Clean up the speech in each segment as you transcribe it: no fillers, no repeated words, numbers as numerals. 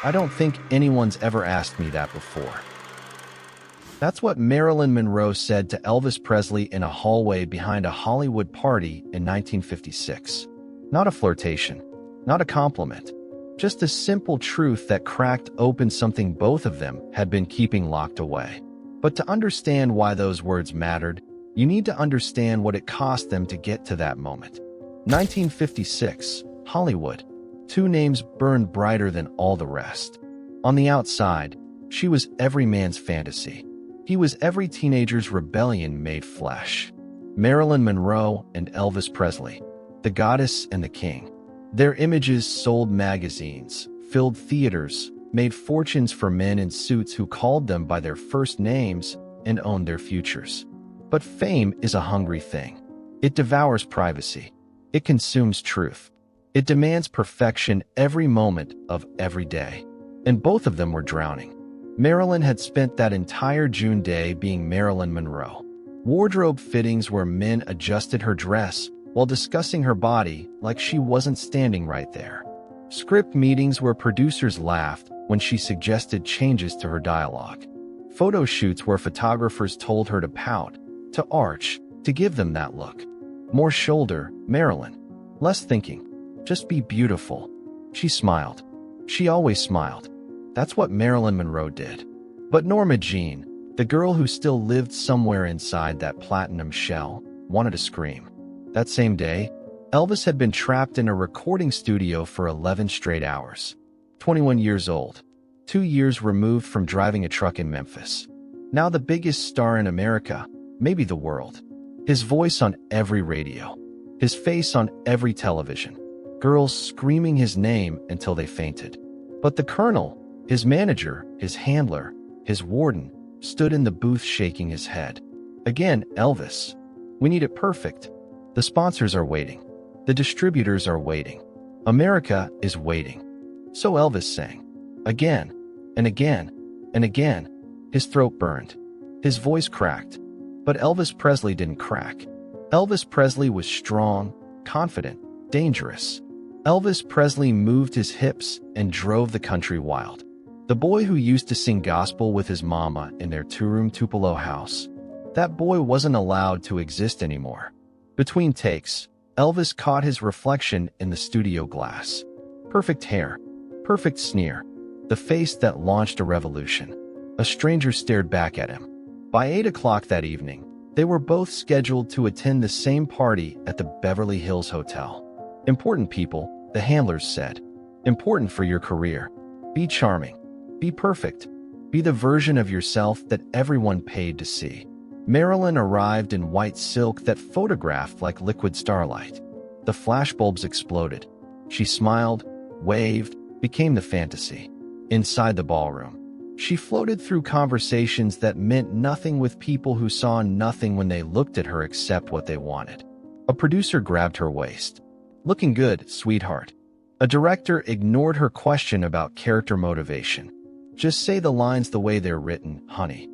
I don't think anyone's ever asked me that before." That's what Marilyn Monroe said to Elvis Presley in a hallway behind a Hollywood party in 1956. Not a flirtation, not a compliment, just a simple truth that cracked open something both of them had been keeping locked away. But to understand why those words mattered, you need to understand what it cost them to get to that moment. 1956, Hollywood. Two names burned brighter than all the rest. On the outside, she was every man's fantasy. He was every teenager's rebellion made flesh. Marilyn Monroe and Elvis Presley, the goddess and the king. Their images sold magazines, filled theaters, made fortunes for men in suits who called them by their first names and owned their futures. But fame is a hungry thing. It devours privacy. It consumes truth. It demands perfection every moment of every day. And both of them were drowning. Marilyn had spent that entire June day being Marilyn Monroe. Wardrobe fittings where men adjusted her dress while discussing her body like she wasn't standing right there. Script meetings where producers laughed when she suggested changes to her dialogue. Photo shoots where photographers told her to pout, to arch, to give them that look. More shoulder, Marilyn. Less thinking. Just be beautiful. She smiled. She always smiled. That's what Marilyn Monroe did. But Norma Jeane, the girl who still lived somewhere inside that platinum shell, wanted to scream. That same day, Elvis had been trapped in a recording studio for 11 straight hours. 21 years old. 2 years removed from driving a truck in Memphis. Now the biggest star in America, maybe the world. His voice on every radio. His face on every television. Girls screaming his name until they fainted. But the Colonel, his manager, his handler, his warden, stood in the booth shaking his head. Again, Elvis. We need it perfect. The sponsors are waiting. The distributors are waiting. America is waiting. So Elvis sang. Again, and again, and again. His throat burned. His voice cracked. But Elvis Presley didn't crack. Elvis Presley was strong, confident, dangerous. Elvis Presley moved his hips and drove the country wild. The boy who used to sing gospel with his mama in their two-room Tupelo house. That boy wasn't allowed to exist anymore. Between takes, Elvis caught his reflection in the studio glass. Perfect hair. Perfect sneer. The face that launched a revolution. A stranger stared back at him. By 8 o'clock that evening, they were both scheduled to attend the same party at the Beverly Hills Hotel. Important people, the handlers said. Important for your career. Be charming. Be perfect. Be the version of yourself that everyone paid to see. Marilyn arrived in white silk that photographed like liquid starlight. The flashbulbs exploded. She smiled, waved, became the fantasy. Inside the ballroom, she floated through conversations that meant nothing with people who saw nothing when they looked at her except what they wanted. A producer grabbed her waist. Looking good, sweetheart. A director ignored her question about character motivation. Just say the lines the way they're written, honey.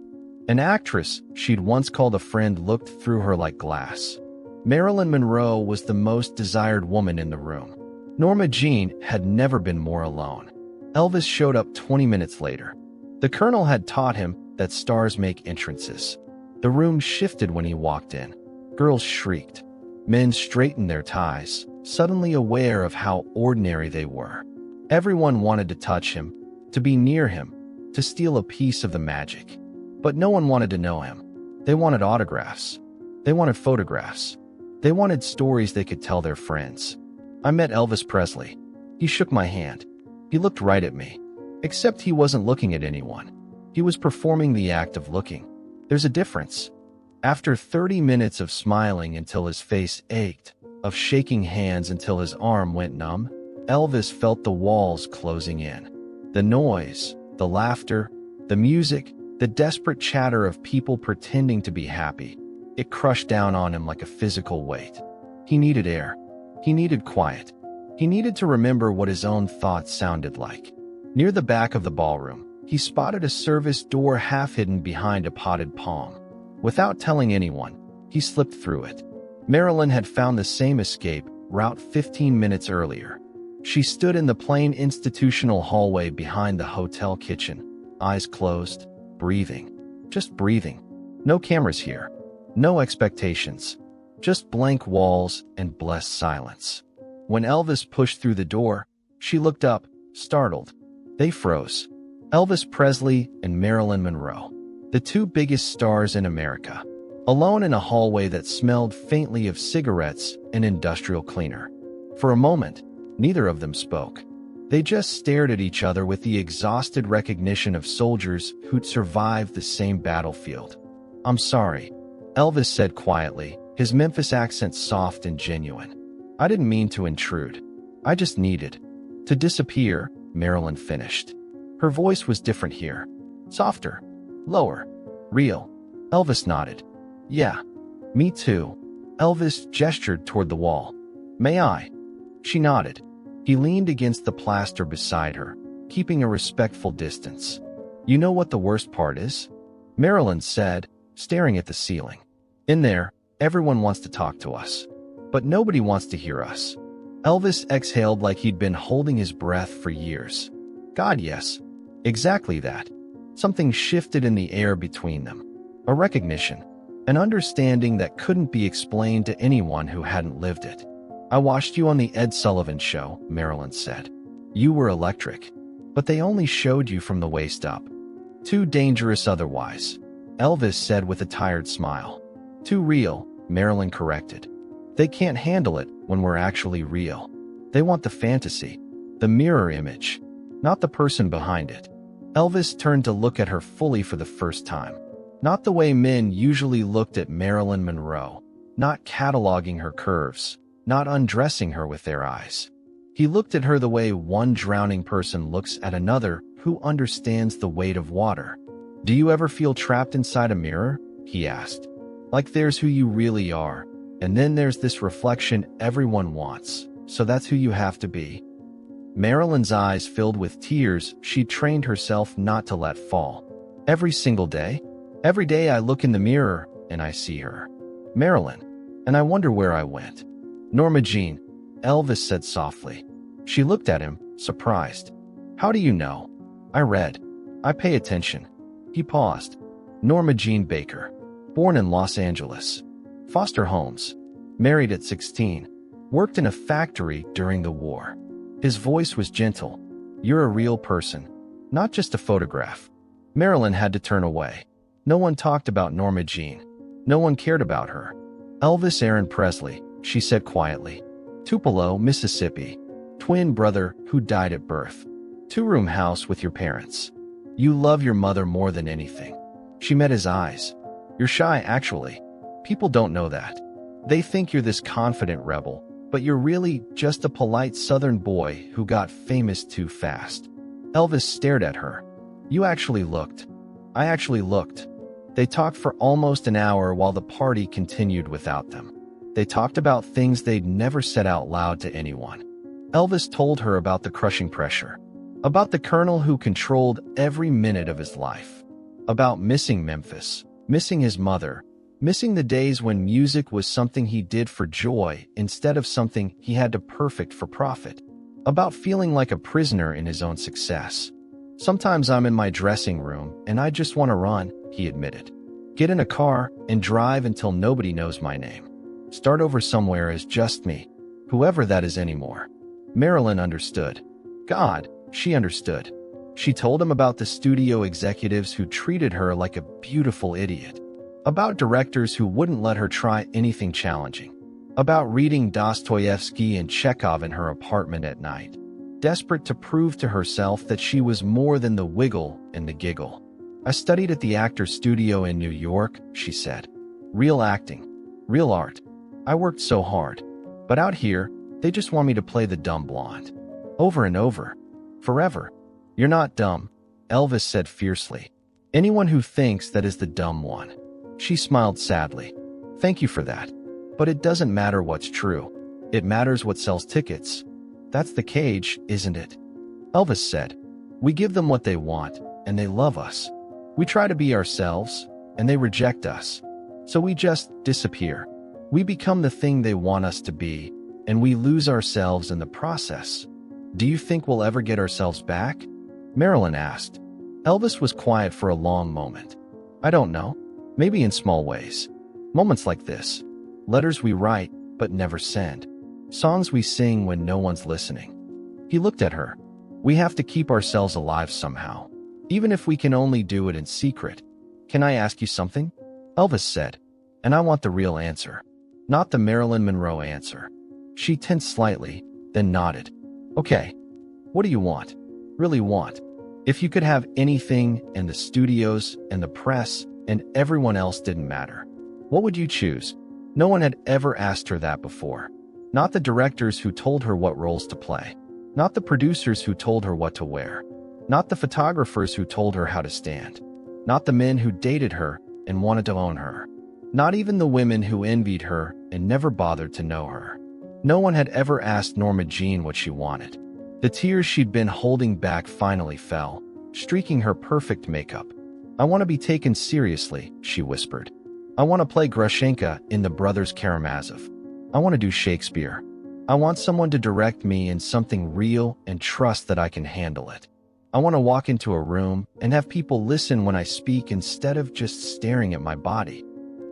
An actress she'd once called a friend looked through her like glass. Marilyn Monroe was the most desired woman in the room. Norma Jeane had never been more alone. Elvis showed up 20 minutes later. The Colonel had taught him that stars make entrances. The room shifted when he walked in. Girls shrieked. Men straightened their ties, suddenly aware of how ordinary they were. Everyone wanted to touch him, to be near him, to steal a piece of the magic. But no one wanted to know him. They wanted autographs. They wanted photographs. They wanted stories they could tell their friends. I met Elvis Presley. He shook my hand. He looked right at me. Except he wasn't looking at anyone. He was performing the act of looking. There's a difference. After 30 minutes of smiling until his face ached, of shaking hands until his arm went numb, Elvis felt the walls closing in. The noise, the laughter, the music, the desperate chatter of people pretending to be happy. It crushed down on him like a physical weight. He needed air. He needed quiet. He needed to remember what his own thoughts sounded like. Near the back of the ballroom, he spotted a service door half hidden behind a potted palm. Without telling anyone, he slipped through it. Marilyn had found the same escape route 15 minutes earlier. She stood in the plain institutional hallway behind the hotel kitchen, eyes closed, breathing. Just breathing. No cameras here. No expectations. Just blank walls and blessed silence. When Elvis pushed through the door, she looked up, startled. They froze. Elvis Presley and Marilyn Monroe, the two biggest stars in America, alone in a hallway that smelled faintly of cigarettes and industrial cleaner. For a moment, neither of them spoke. They just stared at each other with the exhausted recognition of soldiers who'd survived the same battlefield. "I'm sorry," Elvis said quietly, his Memphis accent soft and genuine. "I didn't mean to intrude. I just needed to disappear," Marilyn finished. Her voice was different here. Softer. Lower. Real. Elvis nodded. "Yeah. Me too." Elvis gestured toward the wall. "May I?" She nodded. He leaned against the plaster beside her, keeping a respectful distance. "You know what the worst part is?" Marilyn said, staring at the ceiling. "In there, everyone wants to talk to us. But nobody wants to hear us." Elvis exhaled like he'd been holding his breath for years. "God, yes. Exactly that." Something shifted in the air between them. A recognition. An understanding that couldn't be explained to anyone who hadn't lived it. "I watched you on the Ed Sullivan Show," Marilyn said. "You were electric. But they only showed you from the waist up. Too dangerous otherwise," Elvis said with a tired smile. "Too real," Marilyn corrected. "They can't handle it when we're actually real. They want the fantasy, the mirror image, not the person behind it." Elvis turned to look at her fully for the first time. Not the way men usually looked at Marilyn Monroe, not cataloging her curves, not undressing her with their eyes. He looked at her the way one drowning person looks at another who understands the weight of water. "Do you ever feel trapped inside a mirror?" he asked. "Like there's who you really are, and then there's this reflection everyone wants, so that's who you have to be." Marilyn's eyes filled with tears she'd trained herself not to let fall. "Every single day? Every day I look in the mirror, and I see her. Marilyn. And I wonder where I went." "Norma Jeane," Elvis said softly. She looked at him, surprised. "How do you know?" "I read. I pay attention." He paused. "Norma Jeane Baker. Born in Los Angeles. Foster homes. Married at 16. Worked in a factory during the war." His voice was gentle. "You're a real person, not just a photograph." Marilyn had to turn away. No one talked about Norma Jeane. No one cared about her. "Elvis Aron Presley," she said quietly. "Tupelo, Mississippi. Twin brother who died at birth. Two-room house with your parents. You love your mother more than anything." She met his eyes. "You're shy, actually. People don't know that. They think you're this confident rebel, but you're really just a polite Southern boy who got famous too fast." Elvis stared at her. "You actually looked." "I actually looked." They talked for almost an hour while the party continued without them. They talked about things they'd never said out loud to anyone. Elvis told her about the crushing pressure, about the colonel who controlled every minute of his life, about missing Memphis, missing his mother, missing the days when music was something he did for joy instead of something he had to perfect for profit, about feeling like a prisoner in his own success. "Sometimes I'm in my dressing room and I just want to run," he admitted. "Get in a car and drive until nobody knows my name. Start over somewhere as just me, whoever that is anymore." Marilyn understood. God, she understood. She told him about the studio executives who treated her like a beautiful idiot, about directors who wouldn't let her try anything challenging, about reading Dostoevsky and Chekhov in her apartment at night, desperate to prove to herself that she was more than the wiggle and the giggle. "I studied at the Actors Studio in New York," she said. "Real acting. Real art. I worked so hard. But out here, they just want me to play the dumb blonde. Over and over. Forever." "You're not dumb," Elvis said fiercely. "Anyone who thinks that is the dumb one." She smiled sadly. "Thank you for that. But it doesn't matter what's true. It matters what sells tickets. That's the cage, isn't it?" Elvis said. "We give them what they want, and they love us. We try to be ourselves, and they reject us. So we just disappear. We become the thing they want us to be, and we lose ourselves in the process." Do you think we'll ever get ourselves back? Marilyn asked. Elvis was quiet for a long moment. I don't know. Maybe in small ways. Moments like this. Letters we write, but never send. Songs we sing when no one's listening. He looked at her. We have to keep ourselves alive somehow. Even if we can only do it in secret. Can I ask you something? Elvis said. And I want the real answer. Not the Marilyn Monroe answer. She tensed slightly, then nodded. Okay. What do you want? Really want? If you could have anything, and the studios, and the press, and everyone else didn't matter, what would you choose? No one had ever asked her that before. Not the directors who told her what roles to play. Not the producers who told her what to wear. Not the photographers who told her how to stand. Not the men who dated her and wanted to own her. Not even the women who envied her and never bothered to know her. No one had ever asked Norma Jeane what she wanted. The tears she'd been holding back finally fell, streaking her perfect makeup. I want to be taken seriously, she whispered. I want to play Grushenka in The Brothers Karamazov. I want to do Shakespeare. I want someone to direct me in something real and trust that I can handle it. I want to walk into a room and have people listen when I speak instead of just staring at my body.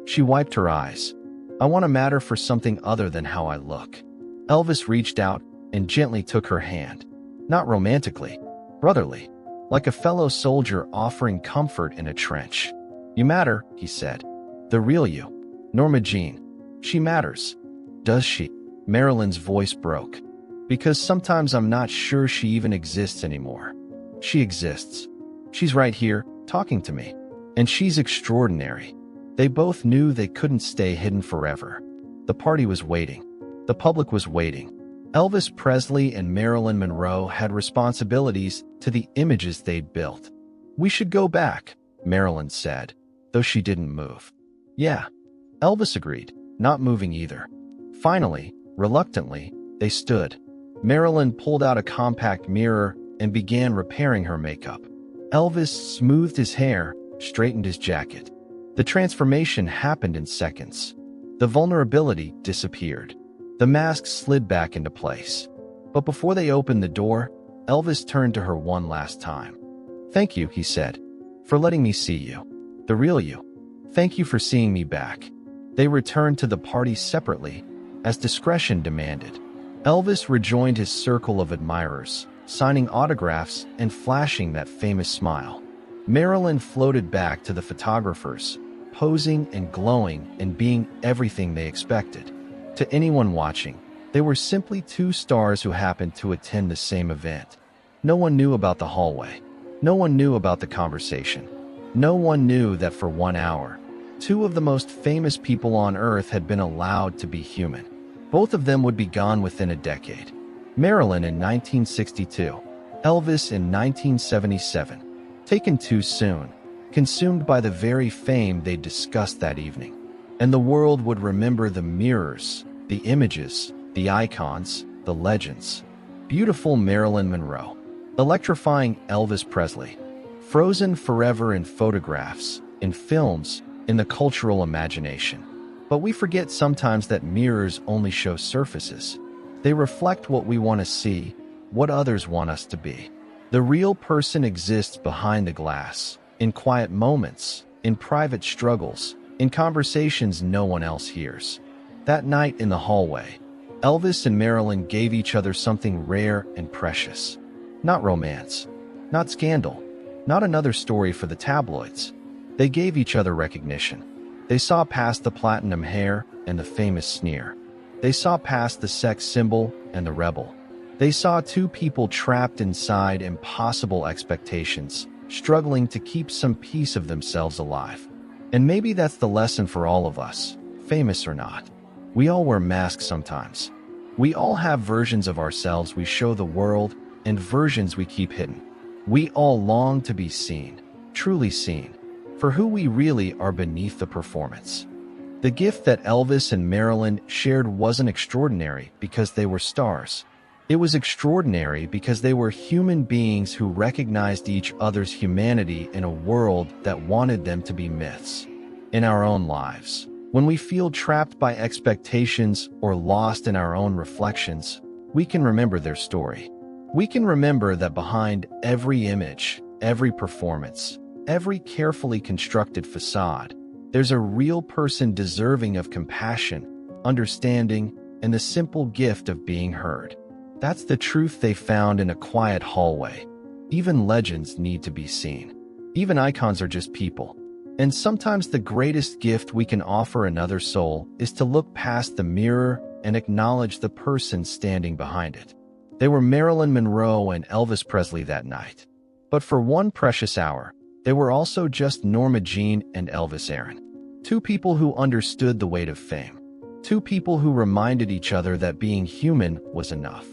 She wiped her eyes. I want to matter for something other than how I look. Elvis reached out and gently took her hand. Not romantically, brotherly, like a fellow soldier offering comfort in a trench. You matter, he said. The real you. Norma Jeane. She matters. Does she? Marilyn's voice broke. Because sometimes I'm not sure she even exists anymore. She exists. She's right here, talking to me. And she's extraordinary. They both knew they couldn't stay hidden forever. The party was waiting. The public was waiting. Elvis Presley and Marilyn Monroe had responsibilities to the images they'd built. We should go back, Marilyn said, though she didn't move. Yeah. Elvis agreed, not moving either. Finally, reluctantly, they stood. Marilyn pulled out a compact mirror and began repairing her makeup. Elvis smoothed his hair, straightened his jacket. The transformation happened in seconds. The vulnerability disappeared. The mask slid back into place. But before they opened the door, Elvis turned to her one last time. Thank you, he said, for letting me see you. The real you. Thank you for seeing me back. They returned to the party separately, as discretion demanded. Elvis rejoined his circle of admirers, signing autographs and flashing that famous smile. Marilyn floated back to the photographers, posing and glowing and being everything they expected. To anyone watching, they were simply two stars who happened to attend the same event. No one knew about the hallway. No one knew about the conversation. No one knew that for 1 hour, two of the most famous people on Earth had been allowed to be human. Both of them would be gone within a decade. Marilyn in 1962, Elvis in 1977. Taken too soon, consumed by the very fame they discussed that evening. And the world would remember the mirrors, the images, the icons, the legends. Beautiful Marilyn Monroe. Electrifying Elvis Presley. Frozen forever in photographs, in films, in the cultural imagination. But we forget sometimes that mirrors only show surfaces. They reflect what we want to see, what others want us to be. The real person exists behind the glass, in quiet moments, in private struggles, in conversations no one else hears. That night in the hallway, Elvis and Marilyn gave each other something rare and precious. Not romance, not scandal, not another story for the tabloids. They gave each other recognition. They saw past the platinum hair and the famous sneer. They saw past the sex symbol and the rebel. They saw two people trapped inside impossible expectations, struggling to keep some piece of themselves alive. And maybe that's the lesson for all of us, famous or not. We all wear masks sometimes. We all have versions of ourselves we show the world and versions we keep hidden. We all long to be seen, truly seen, for who we really are beneath the performance. The gift that Elvis and Marilyn shared wasn't extraordinary because they were stars. It was extraordinary because they were human beings who recognized each other's humanity in a world that wanted them to be myths. In our own lives, when we feel trapped by expectations or lost in our own reflections, we can remember their story. We can remember that behind every image, every performance, every carefully constructed facade, there's a real person deserving of compassion, understanding, and the simple gift of being heard. That's the truth they found in a quiet hallway. Even legends need to be seen. Even icons are just people. And sometimes the greatest gift we can offer another soul is to look past the mirror and acknowledge the person standing behind it. They were Marilyn Monroe and Elvis Presley that night. But for one precious hour, they were also just Norma Jeane and Elvis Aron. Two people who understood the weight of fame. Two people who reminded each other that being human was enough.